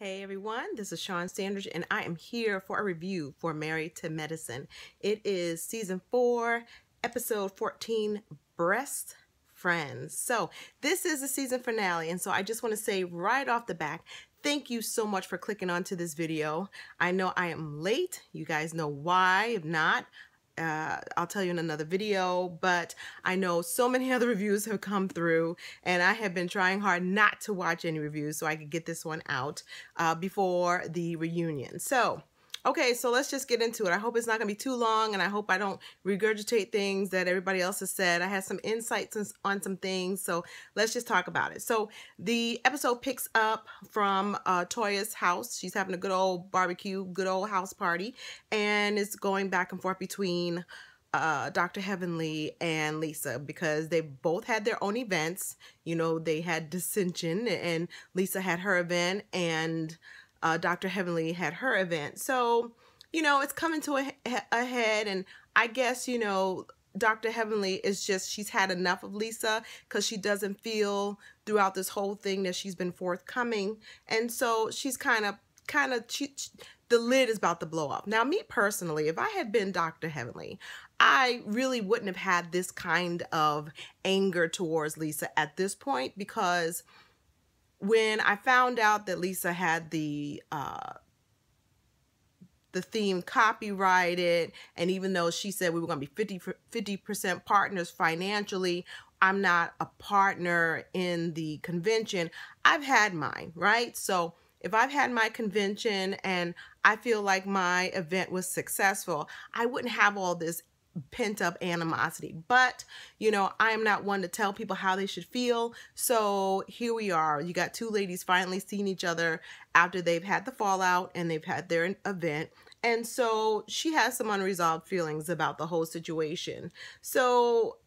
Hey everyone, this is Shawn Sandridge and I am here for a review for Married to Medicine. It is season 4, episode 14, Breast Friends. So this is the season finale, and so I just want to say right off the back, thank you so much for clicking onto this video. I know I am late. You guys know why. If not, I'll tell you in another video, but I know so many other reviews have come through and I have been trying hard not to watch any reviews so I could get this one out before the reunion. So okay, so let's just get into it. I hope it's not gonna be too long, and I hope I don't regurgitate things that everybody else has said. I had some insights on some things, so let's just talk about it. So the episode picks up from Toya's house. She's having a good old barbecue, good old house party, and it's going back and forth between Dr. Heavenly and Lisa, because they both had their own events. You know, they had dissension, and Lisa had her event, and Dr. Heavenly had her event. So, you know, it's coming to a head, and I guess, you know, Dr. Heavenly is just, she's had enough of Lisa because she doesn't feel throughout this whole thing that she's been forthcoming. And so she's the lid is about to blow up. Now, me personally, if I had been Dr. Heavenly, I really wouldn't have had this kind of anger towards Lisa at this point, because when I found out that Lisa had the theme copyrighted, and even though she said we were going to be 50% partners financially, I'm not a partner in the convention. I've had mine, right? So if I've had my convention and I feel like my event was successful, I wouldn't have all this pent-up animosity. But you know, I am not one to tell people how they should feel. So here we are. You got two ladies finally seeing each other after they've had the fallout and they've had their event, and so she has some unresolved feelings about the whole situation. So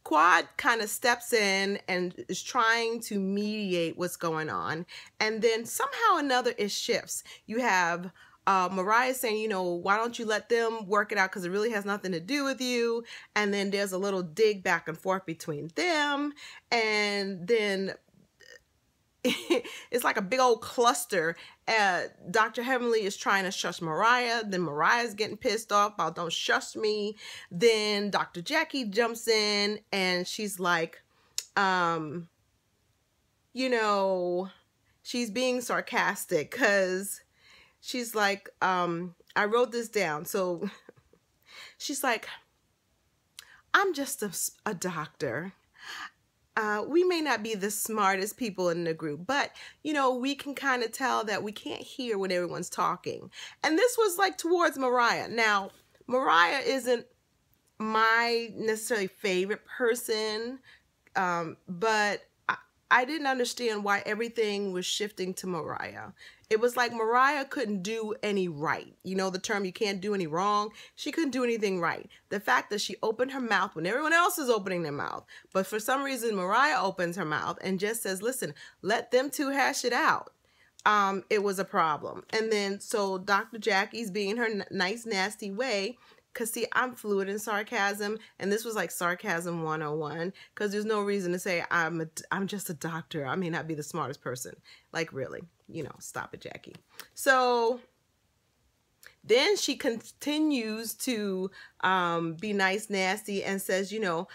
Quad kind of steps in and is trying to mediate what's going on, and then somehow or another it shifts. You have Mariah saying, you know, why don't you let them work it out, because it really has nothing to do with you. And then there's a little dig back and forth between them, and then it's like a big old cluster. Dr. Heavenly is trying to shush Mariah, then Mariah's getting pissed off about don't shush me. Then Dr. Jackie jumps in and she's like, you know, she's being sarcastic because she's like, I wrote this down. So she's like, I'm just a doctor. We may not be the smartest people in the group, but, you know, we can kind of tell that we can't hear when everyone's talking. And this was like towards Mariah. Now, Mariah isn't my necessarily favorite person, but I didn't understand why everything was shifting to Mariah. It was like Mariah couldn't do any right. You know the term, you can't do any wrong? She couldn't do anything right. The fact that she opened her mouth when everyone else is opening their mouth, but for some reason Mariah opens her mouth and just says, listen, let them two hash it out. It was a problem. And then so Dr. Jackie's being her nice, nasty way, because see, I'm fluid in sarcasm, and this was like sarcasm 101, because there's no reason to say I'm just a doctor. I may not be the smartest person. Like, really, you know, stop it, Jackie. So then she continues to be nice, nasty, and says, you know,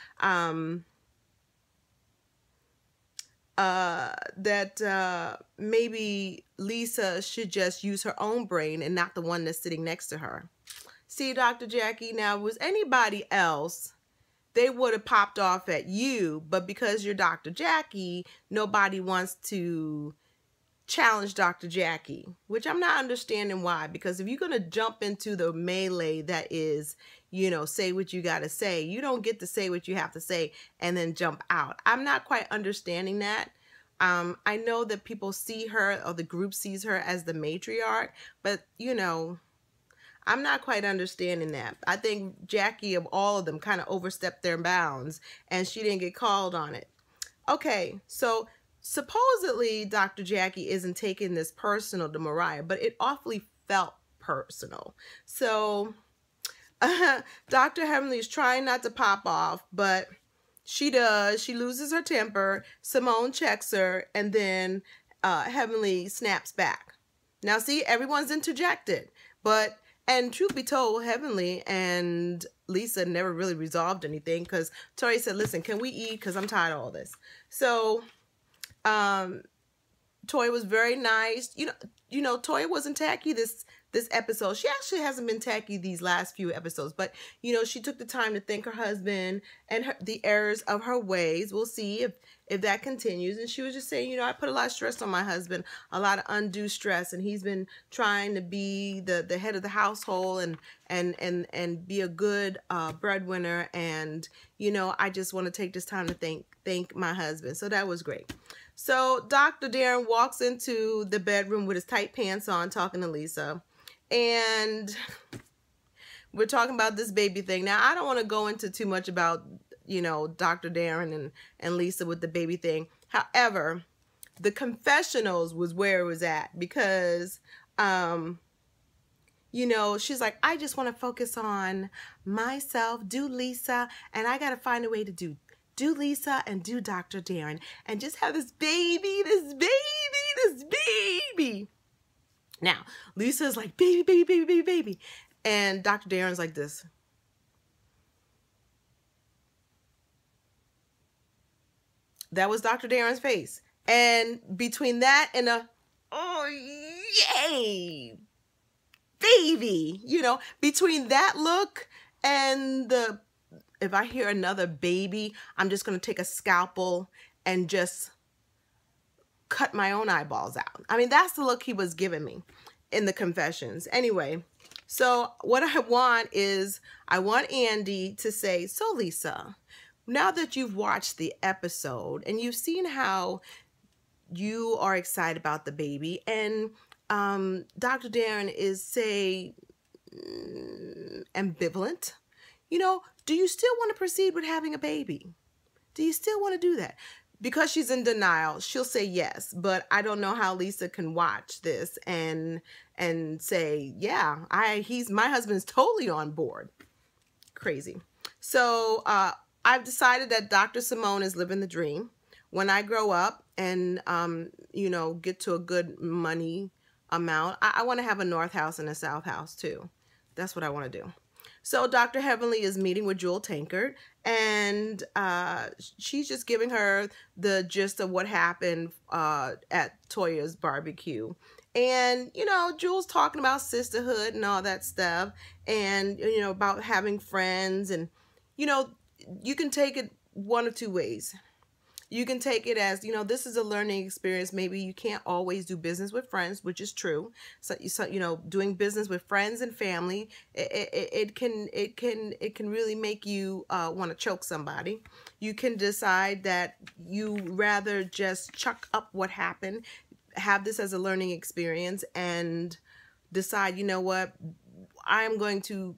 that maybe Lisa should just use her own brain and not the one that's sitting next to her. See, Dr. Jackie, now, was anybody else, they would have popped off at you, but because you're Dr. Jackie, nobody wants to challenge Dr. Jackie, which I'm not understanding why, because if you're going to jump into the melee that is, you know, say what you got to say, you don't get to say what you have to say and then jump out. I'm not quite understanding that. I know that people see her, or the group sees her as the matriarch, but, you know, I'm not quite understanding that. I think Jackie, of all of them, kind of overstepped their bounds, and she didn't get called on it. Okay, so supposedly Dr. Jackie isn't taking this personal to Mariah, but it awfully felt personal. So Dr. Heavenly is trying not to pop off, but she does. She loses her temper. Simone checks her, and then Heavenly snaps back. Now, see, everyone's interjected, and truth be told, Heavenly and Lisa never really resolved anything because Tori said, listen, can we eat? Because I'm tired of all this. So, Toya was very nice. Toya wasn't tacky this episode. She actually hasn't been tacky these last few episodes, but she took the time to thank her husband and the errors of her ways. We'll see if that continues. And she was just saying, I put a lot of stress on my husband, a lot of undue stress, and he's been trying to be the head of the household and be a good breadwinner. And I just want to take this time to thank my husband. So that was great. So Dr. Darren walks into the bedroom with his tight pants on, talking to Lisa. And we're talking about this baby thing. Now, I don't want to go into too much about, Dr. Darren and Lisa with the baby thing. However, the confessionals was where it was at because, she's like, I just want to focus on myself, do Lisa, and I got to find a way to do Lisa and do Dr. Darren and just have this baby. Now, Lisa's like, baby. And Dr. Darren's like this. That was Dr. Darren's face. And between that and oh, yay, baby, between that look and if I hear another baby, I'm just going to take a scalpel and just cut my own eyeballs out. I mean, that's the look he was giving me in the confessions. Anyway, so what I want Andy to say, so Lisa, now that you've watched the episode and you've seen how you are excited about the baby and Dr. Darren is, say, ambivalent, do you still want to proceed with having a baby? Do you still want to do that? Because she's in denial, she'll say yes, but I don't know how Lisa can watch this and say, yeah, my husband's totally on board. Crazy. So I've decided that Dr. Simone is living the dream. When I grow up and get to a good money amount, I want to have a north house and a south house too. That's what I want to do. So Dr. Heavenly is meeting with Jewel Tankard, and she's just giving her the gist of what happened at Toya's barbecue. And, Jewel's talking about sisterhood and all that stuff, and, about having friends. And, you can take it one of two ways. You can take it as, this is a learning experience. Maybe you can't always do business with friends, which is true. So doing business with friends and family, it can really make you want to choke somebody. You can decide that you rather just chuck up what happened, have this as a learning experience, and decide, what, I'm going to,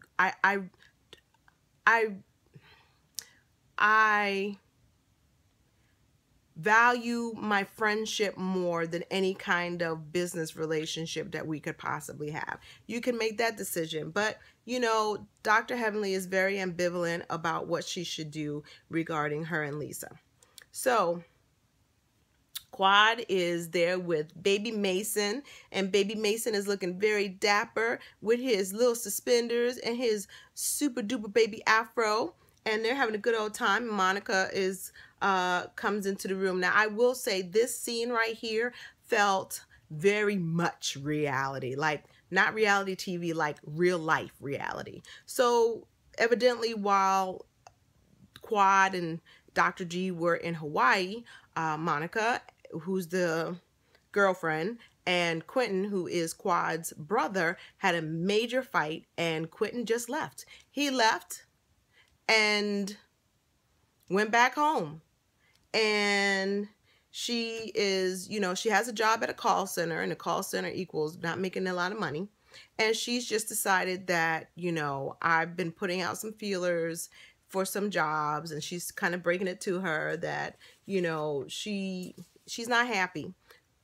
I value my friendship more than any kind of business relationship that we could possibly have. You can make that decision, but Dr. Heavenly is very ambivalent about what she should do regarding her and Lisa. So Quad is there with Baby Mason, and Baby Mason is looking very dapper with his little suspenders and his super duper baby afro, and they're having a good old time. Monica comes into the room. Now, I will say this scene right here felt very much reality, like not reality TV, like real life reality. So evidently, while Quad and Dr. G were in Hawaii, Monica, who's the girlfriend, and Quentin, who is Quad's brother, had a major fight, and Quentin just left. He left and went back home. And she is, she has a job at a call center, and a call center equals not making a lot of money. And she's just decided that, I've been putting out some feelers for some jobs, and she's kind of breaking it to her that, she's not happy.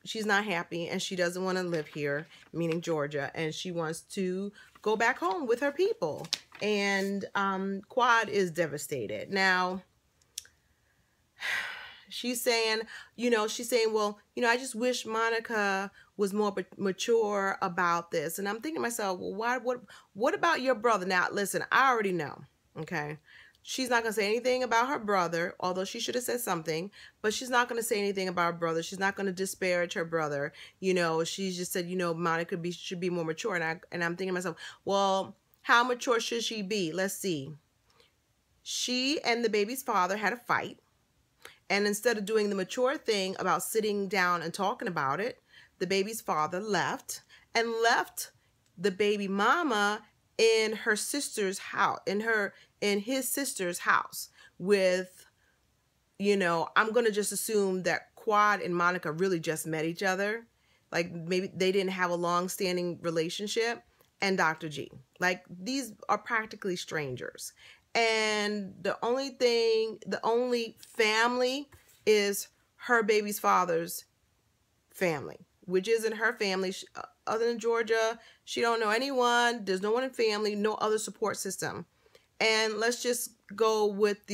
She's not happy, and she doesn't want to live here, meaning Georgia, and she wants to go back home with her people. And Quad is devastated. Now, she's saying, well, I just wish Monica was more mature about this. And I'm thinking to myself, well, what about your brother? Now, listen, I already know, okay? She's not going to say anything about her brother, although she should have said something, but she's not going to say anything about her brother. She's not going to disparage her brother. She's just said, Monica should be more mature. And I'm thinking to myself, well, how mature should she be? Let's see. She and the baby's father had a fight. And instead of doing the mature thing about sitting down and talking about it, the baby's father left the baby mama in her sister's house, in his sister's house with, I'm going to just assume that Quad and Monica really just met each other. Like maybe they didn't have a long-standing relationship, and Dr. G. Like these are practically strangers. And the only family is her baby's father's family, which isn't her family. Other than Georgia, she don't know anyone. There's no one in family, no other support system. And let's just go with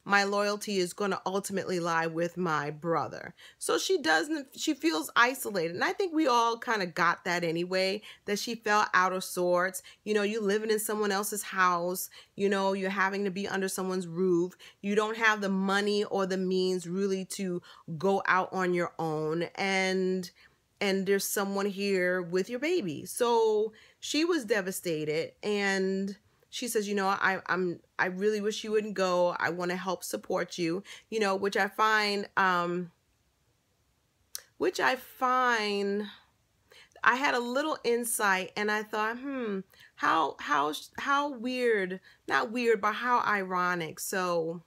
my loyalty is going to ultimately lie with my brother. So she feels isolated. And I think we all kind of got that anyway, that she felt out of sorts. You living in someone else's house, you're having to be under someone's roof. You don't have the money or the means really to go out on your own. And there's someone here with your baby. So she was devastated, and she says, I really wish you wouldn't go. I want to help support you, which I find, I had a little insight, and I thought, how weird, not weird, but how ironic. So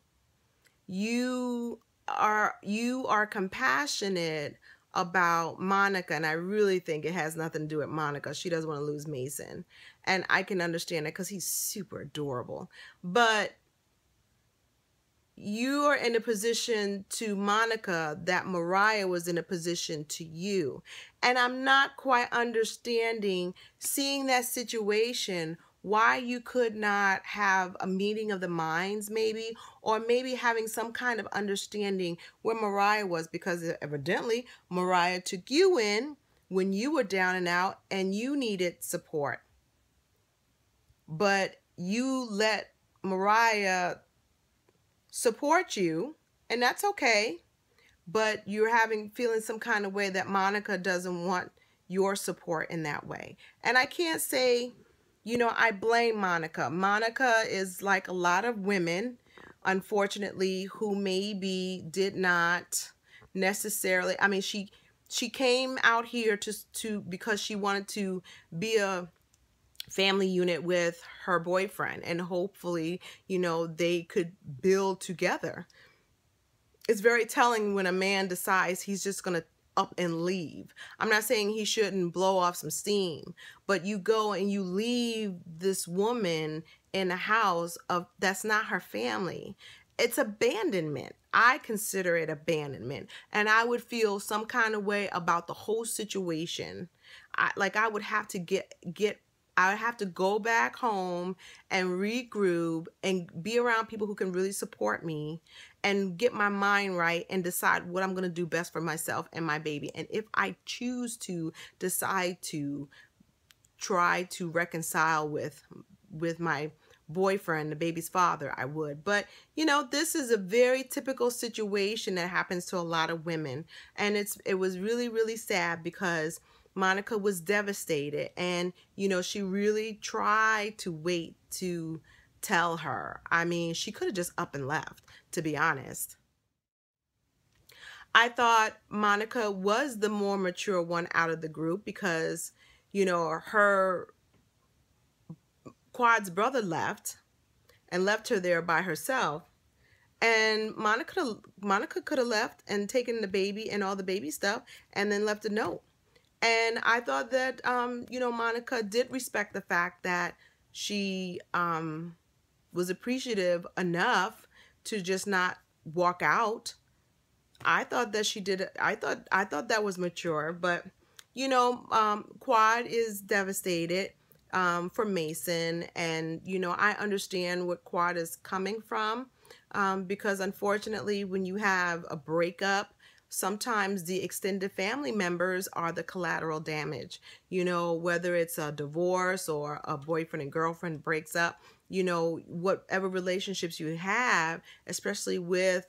you are compassionate about Monica, and I really think it has nothing to do with Monica. She doesn't want to lose Mason, and I can understand it because he's super adorable. But you are in a position to Monica that Mariah was in a position to you, and I'm not quite understanding, seeing that situation, why you could not have a meeting of the minds maybe, or maybe having some kind of understanding where Mariah was, because evidently Mariah took you in when you were down and out and you needed support. But you let Mariah support you, and that's okay, but you're feeling some kind of way that Monica doesn't want your support in that way. And I can't say, I blame Monica. Monica is like a lot of women, unfortunately, who maybe did not necessarily, I mean, she came out here because she wanted to be a family unit with her boyfriend, and hopefully, they could build together. It's very telling when a man decides he's just going to up and leave. I'm not saying he shouldn't blow off some steam, but you go and you leave this woman in a house that's not her family. It's abandonment. I consider it abandonment, and I would feel some kind of way about the whole situation. I would have to I would have to go back home and regroup and be around people who can really support me and get my mind right and decide what I'm going to do best for myself and my baby. And if I choose to decide to try to reconcile with my boyfriend, the baby's father, I would. But this is a very typical situation that happens to a lot of women, and it was really, really sad because Monica was devastated, and she really tried to wait to tell her. I mean, she could have just up and left, to be honest. I thought Monica was the more mature one out of the group because her Quad's brother left her there by herself, and Monica could have left and taken the baby and all the baby stuff and then left a note. And I thought that, Monica did respect the fact that she was appreciative enough to just not walk out. I thought that she did. I thought that was mature. But, Quad is devastated for Mason. And, I understand what Quad is coming from. because unfortunately, when you have a breakup, sometimes the extended family members are the collateral damage. You know, whether it's a divorce or a boyfriend and girlfriend breaks up, you know, whatever relationships you have, especially with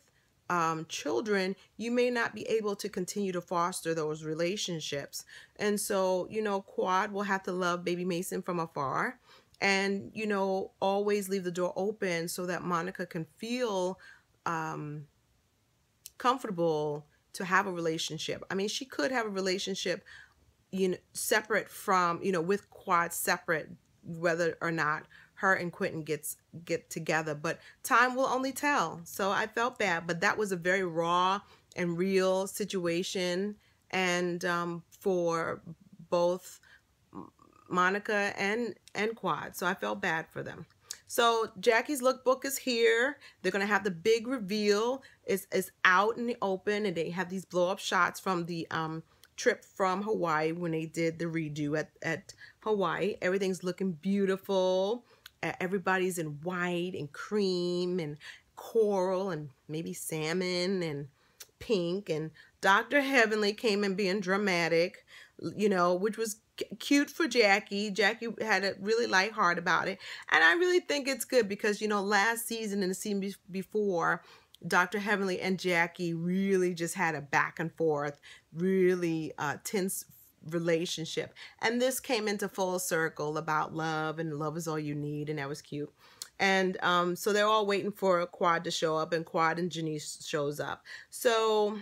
children, you may not be able to continue to foster those relationships. And so, you know, Quad will have to love baby Mason from afar, and, you know, always leave the door open so that Monica can feel comfortable to have a relationship. I mean, she could have a relationship, you know, separate from, you know, with Quad, separate, whether or not her and Quentin get together, but time will only tell. So I felt bad, but that was a very raw and real situation, and for both Monica and Quad. So I felt bad for them. So Jackie's lookbook is here. They're gonna have the big reveal. It's out in the open, and they have these blow up shots from the trip from Hawaii when they did the redo at Hawaii. Everything's looking beautiful. Everybody's in white and cream and coral and maybe salmon and pink, and Dr. Heavenly came in being dramatic, you know, which was cute for Jackie. Jackie had a really light heart about it, and I really think it's good because, you know, last season and the season before, Dr. Heavenly and Jackie really just had a back and forth, really tense relationship, and this came into full circle about love, and love is all you need, and that was cute. And so they're all waiting for Quad to show up, and Quad and Janice shows up. So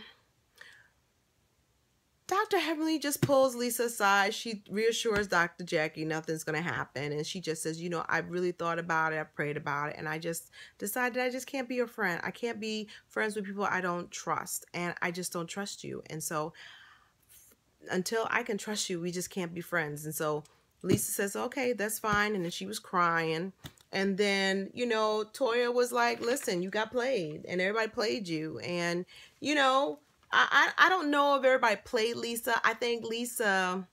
Dr. Heavenly just pulls Lisa aside. She reassures Dr. Jackie nothing's going to happen. And she just says, you know, I've really thought about it. I've prayed about it. And I just decided I just can't be your friend. I can't be friends with people I don't trust. And I just don't trust you. And so until I can trust you, we just can't be friends. And so Lisa says, okay, that's fine. And then she was crying. And then, you know, Toya was like, listen, you got played and everybody played you. And, you know, I don't know if everybody played Lisa. I think Lisa,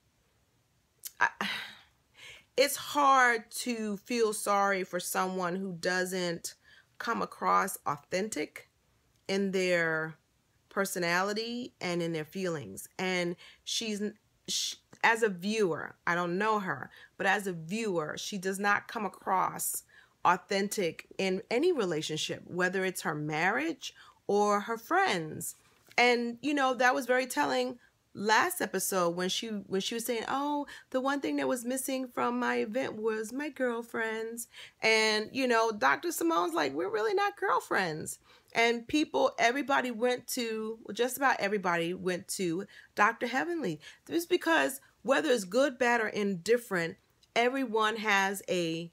it's hard to feel sorry for someone who doesn't come across authentic in their personality and in their feelings. And as a viewer, I don't know her, but as a viewer, she does not come across authentic in any relationship, whether it's her marriage or her friends. And, you know, that was very telling last episode when she was saying, oh, the one thing that was missing from my event was my girlfriends. And, you know, Dr. Simone's like, we're really not girlfriends. And everybody went to, well, just about everybody went to Dr. Heavenly. This is because whether it's good, bad, or indifferent, everyone has I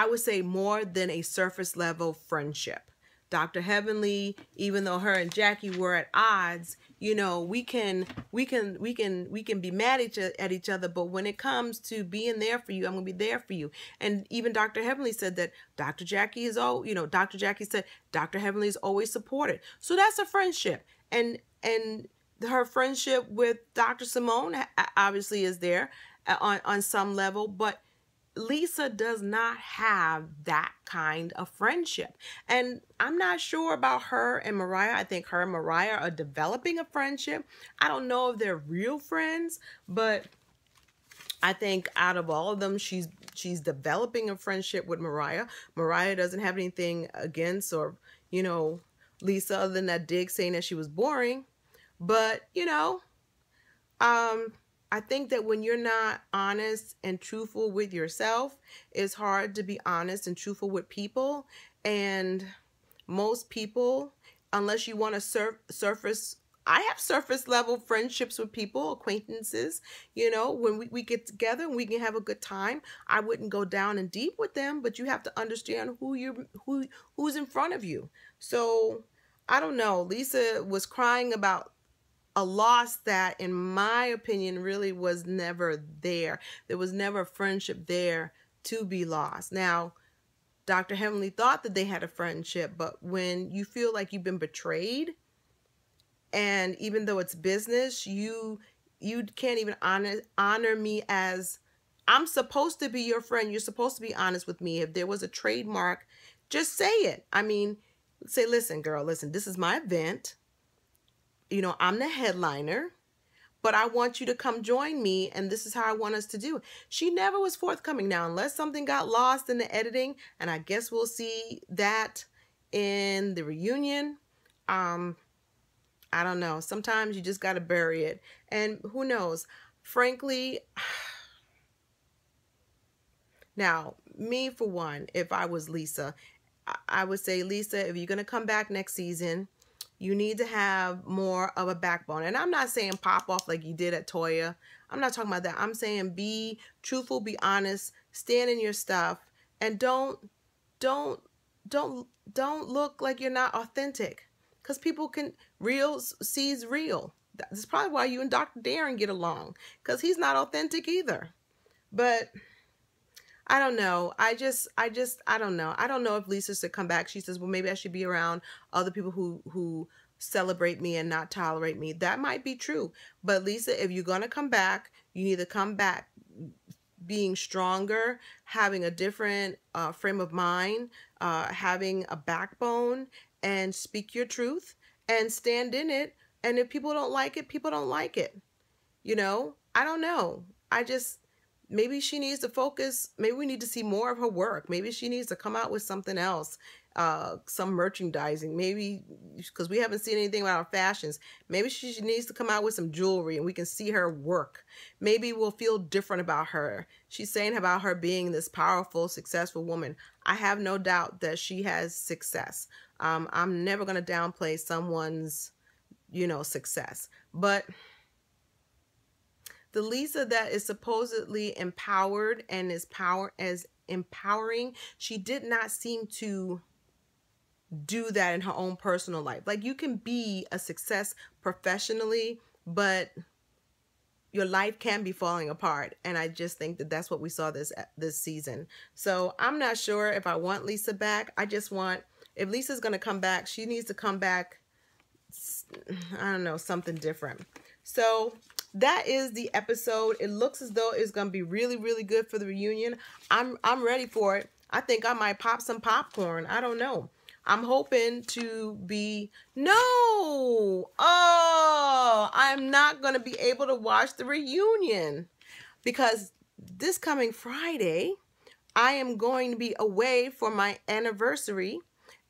would say, more than a surface level friendship. Dr. Heavenly, even though her and Jackie were at odds, you know, we can be mad at each other, but when it comes to being there for you, I'm gonna be there for you. And even Dr. Heavenly said that Dr. Jackie is Dr. Jackie said Dr. Heavenly is always supported. So that's a friendship. And her friendship with Dr. Simone obviously is there on some level, but Lisa does not have that kind of friendship. And I'm not sure about her and Mariah. I think her and Mariah are developing a friendship. I don't know if they're real friends, but I think out of all of them, she's developing a friendship with Mariah. Mariah doesn't have anything against or, you know, Lisa, other than that dig saying that she was boring. But, you know, I think that when you're not honest and truthful with yourself, it's hard to be honest and truthful with people. And most people, unless you want to surface, I have surface level friendships with people, acquaintances, you know, when we get together and we can have a good time. I wouldn't go down and deep with them, but you have to understand who's in front of you. So I don't know. Lisa was crying about a loss that, in my opinion, really was never there. There was never a friendship there to be lost. Now, Dr. Heavenly thought that they had a friendship, but when you feel like you've been betrayed, and even though it's business, you can't even honor me as I'm supposed to be your friend. You're supposed to be honest with me. If there was a trademark Just say it. I mean, say, listen, girl, listen, this is my event. You know, I'm the headliner, but I want you to come join me, and this is how I want us to do it. She never was forthcoming. Now, unless something got lost in the editing, and I guess we'll see that in the reunion. I don't know. Sometimes you just got to bury it. And who knows? Frankly, now, me for one, if I was Lisa, I would say, Lisa, if you're going to come back next season, you need to have more of a backbone. And I'm not saying pop off like you did at Toya. I'm not talking about that. I'm saying be truthful, be honest, stand in your stuff, and don't look like you're not authentic. Because people can, real sees real. That's probably why you and Dr. Darren get along, because he's not authentic either. But I don't know. I don't know. I don't know if Lisa should come back. She says, well, maybe I should be around other people who celebrate me and not tolerate me. That might be true. But Lisa, if you're going to come back, you need to come back being stronger, having a different frame of mind, having a backbone, and speak your truth and stand in it. And if people don't like it, people don't like it. You know, I don't know. Maybe she needs to focus. Maybe we need to see more of her work. Maybe she needs to come out with something else, some merchandising. Maybe, because we haven't seen anything about her fashions. Maybe she needs to come out with some jewelry and we can see her work. Maybe we'll feel different about her. She's saying about her being this powerful, successful woman. I have no doubt that she has success. I'm never going to downplay someone's, you know, success. But the Lisa that is supposedly empowered and is empowering, she did not seem to do that in her own personal life. Like, you can be a success professionally, but your life can be falling apart. And I just think that that's what we saw this season. So I'm not sure if I want Lisa back. I just want, if Lisa's going to come back, she needs to come back, I don't know, something different. So that is the episode. It looks as though it's going to be really, really good for the reunion. I'm ready for it. I think I might pop some popcorn. I don't know. I'm hoping to be, no, oh, I'm not going to be able to watch the reunion because this coming Friday, I am going to be away for my anniversary.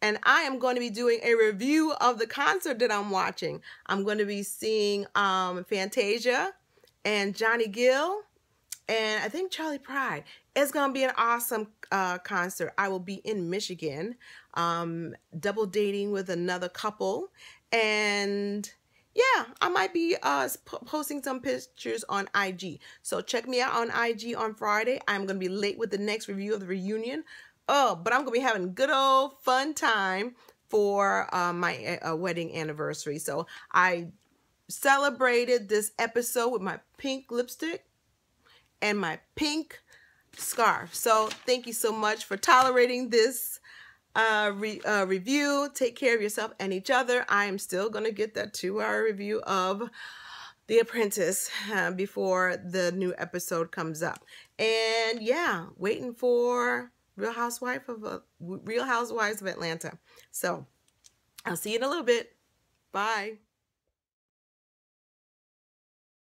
And I am going to be doing a review of the concert that I'm watching. I'm going to be seeing Fantasia and Johnny Gill and I think Charlie Pride. It's going to be an awesome concert. I will be in Michigan, double dating with another couple. And yeah, I might be posting some pictures on IG. So check me out on IG on Friday. I'm going to be late with the next review of the reunion. Oh, but I'm going to be having a good old fun time for my wedding anniversary. So I celebrated this episode with my pink lipstick and my pink scarf. So thank you so much for tolerating this review. Take care of yourself and each other. I am still going to get that 2-hour review of The Apprentice before the new episode comes up. And yeah, waiting for Real Housewives of Atlanta. So I'll see you in a little bit. Bye.